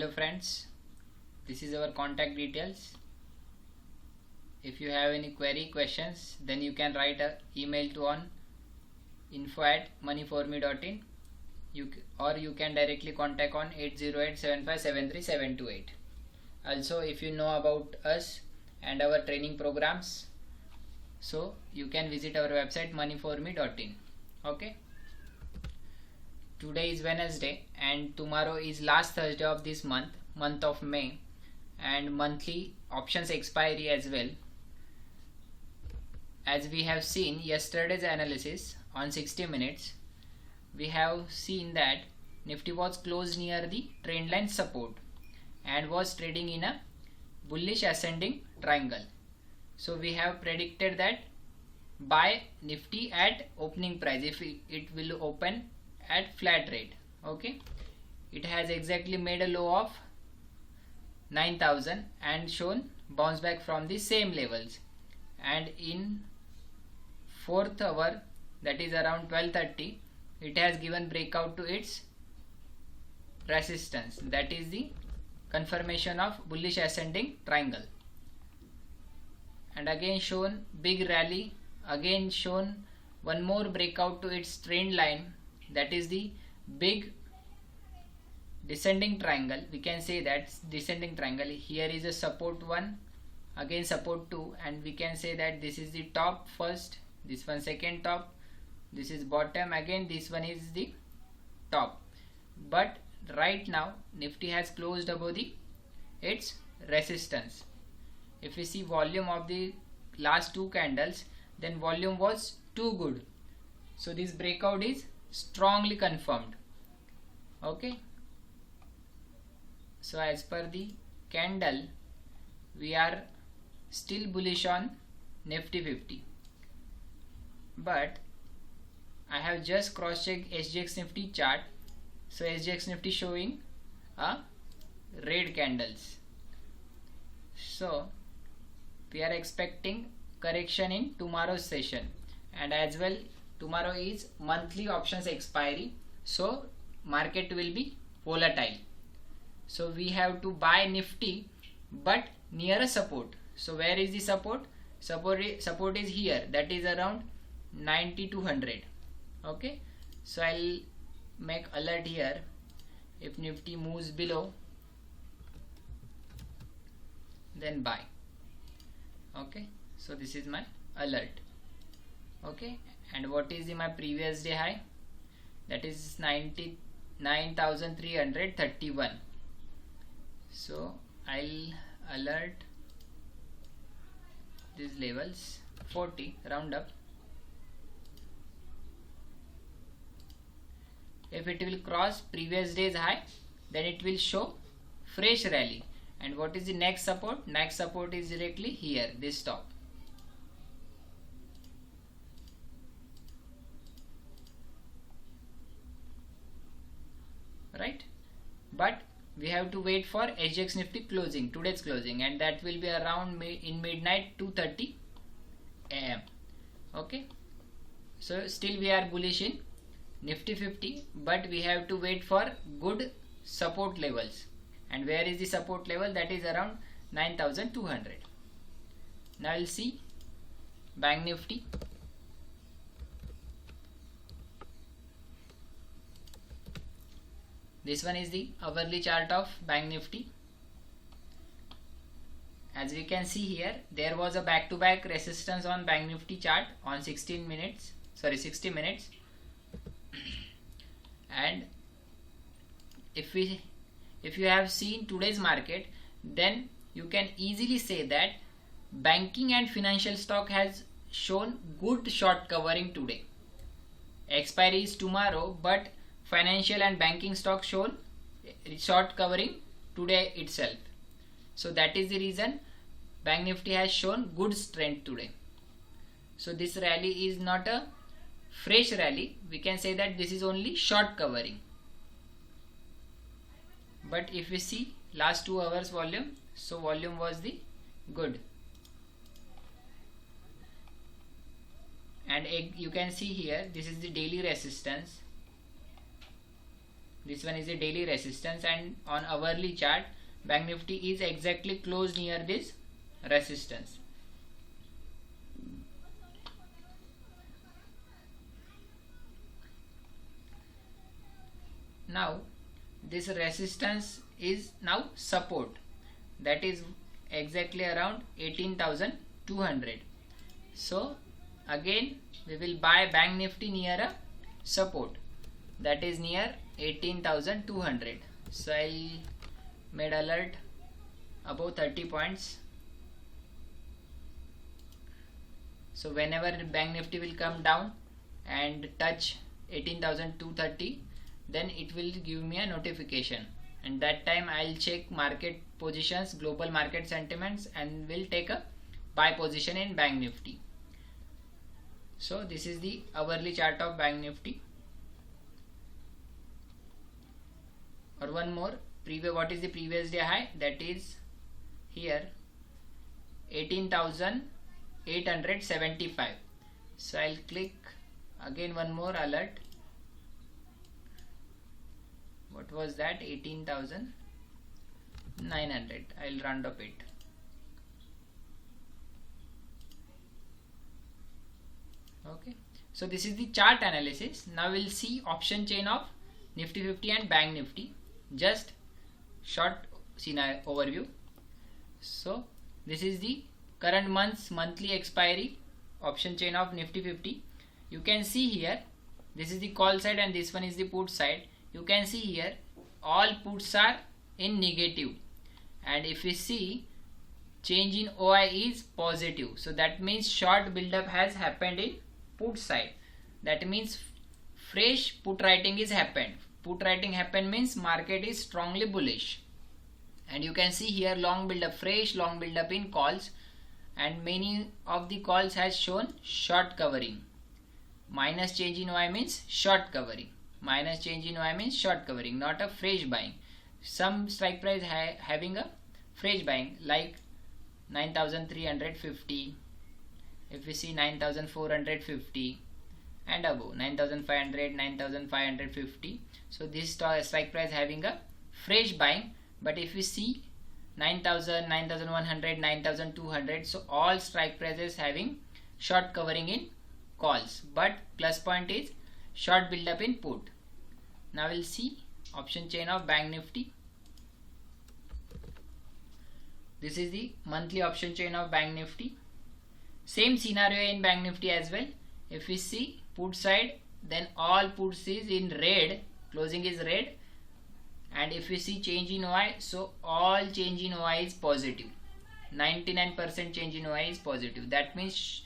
Hello friends, this is our contact details. If you have any query questions, then you can write an email to on info@money4me.in or you can directly contact on 80875737228. Also, if you know about us and our training programs, so you can visit our website money4me.in. Okay. Today is Wednesday and tomorrow is last Thursday of this month of May, and monthly options expiry as well. As we have seen yesterday's analysis on 60 minutes, we have seen that Nifty was closed near the trendline support and was trading in a bullish ascending triangle. So we have predicted that buy Nifty at opening price if it will open at flat rate. Okay, it has exactly made a low of 9,000 and shown bounce back from the same levels, and in 4th hour, that is around 12:30, it has given breakout to its resistance, that is the confirmation of bullish ascending triangle, and again shown big rally, again shown one more breakout to its trend line, that is the big descending triangle. We can say that descending triangle. Here is a support 1, again support 2, and we can say that this is the top first, this one second top, this is bottom, again this one is the top. But right now Nifty has closed above its resistance. If we see volume of the last two candles, then volume was too good, so this breakout is strongly confirmed. Okay, so as per the candle, we are still bullish on Nifty 50, but I have just cross checked SGX Nifty chart. So SGX Nifty showing a red candles, so we are expecting correction in tomorrow's session, and as well tomorrow is monthly options expiry, so market will be volatile. So we have to buy Nifty but near a support. So where is the support? Support is here, that is around 9200. Okay, so I'll make alert here. If Nifty moves below, then buy. Okay, so this is my alert. Okay, and what is my previous day high? That is 99,331. So I'll alert these levels 40, round up. If it will cross previous day's high, then it will show fresh rally. And what is the next support? Next support is directly here, this top. Right, but we have to wait for SGX Nifty closing, today's closing, and that will be around in midnight 2:30 AM. Okay, so still we are bullish in Nifty 50, but we have to wait for good support levels. And where is the support level? That is around 9,200. Now we'll see Bank Nifty. This one is the hourly chart of Bank Nifty. As we can see here, there was a back-to-back resistance on Bank Nifty chart on 60 minutes. And if you have seen today's market, then you can easily say that banking and financial stock has shown good short covering today. Expiry is tomorrow, but financial and banking stock shown short covering today itself. So that is the reason Bank Nifty has shown good strength today. So this rally is not a fresh rally. We can say that this is only short covering. But if we see last 2 hours volume, so volume was the good. And you can see here, this is the daily resistance. This one is a daily resistance, and on hourly chart Bank Nifty is exactly close near this resistance. Now this resistance is now support, that is exactly around 18,200. So again we will buy Bank Nifty near a support, that is near 18,200. So I'll made alert above 30 points. So whenever Bank Nifty will come down and touch 18,230, then it will give me a notification, and that time I'll check market positions, global market sentiments, and will take a buy position in Bank Nifty. So this is the hourly chart of Bank Nifty. Or one more, what is the previous day high? That is here 18,875. So I'll click again one more alert. What was that? 18,900. I'll round up it. Okay, so this is the chart analysis. Now we'll see option chain of Nifty 50 and Bank Nifty. Just short scenario overview. So this is the current month's monthly expiry option chain of Nifty 50. You can see here, this is the call side and this one is the put side. You can see here all puts are in negative, and if we see change in OI is positive, so that means short buildup has happened in put side. That means fresh put writing is happened. Put writing happened means market is strongly bullish. And you can see here long buildup, fresh long buildup in calls, and many of the calls has shown short covering. Minus change in OI means short covering. Minus change in OI means short covering, not a fresh buying. Some strike price having a fresh buying like 9,350. If we see 9,450 and above 9,500, 9,550. So this strike price having a fresh buying. But if we see 9,000, 9,100, 9,200, so all strike prices having short covering in calls, but plus point is short buildup in put. Now we'll see option chain of Bank Nifty. This is the monthly option chain of Bank Nifty. Same scenario in Bank Nifty as well. If we see put side, then all puts is in red, closing is red. And if we see change in OI, so all change in OI is positive. 99% change in OI is positive. That means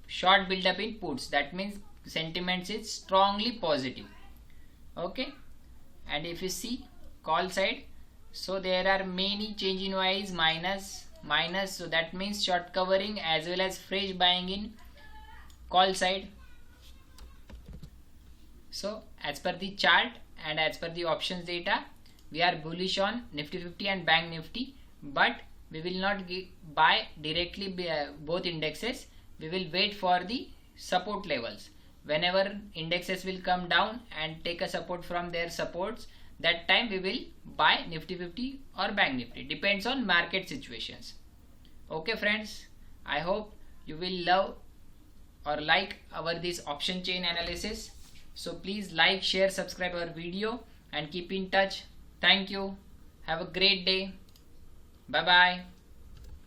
short buildup in puts. That means sentiments is strongly positive. Okay. And if you see call side, so there are many change in OI is minus. So that means short covering as well as fresh buying in call side. So as per the chart and as per the options data, we are bullish on Nifty 50 and Bank Nifty, but we will not buy directly both indexes. We will wait for the support levels. Whenever indexes will come down and take a support from their supports, that time we will buy Nifty 50 or Bank Nifty. Depends on market situations. Okay friends, I hope you will love or like our this option chain analysis. So please like, share, subscribe our video and keep in touch. Thank you. Have a great day. Bye bye.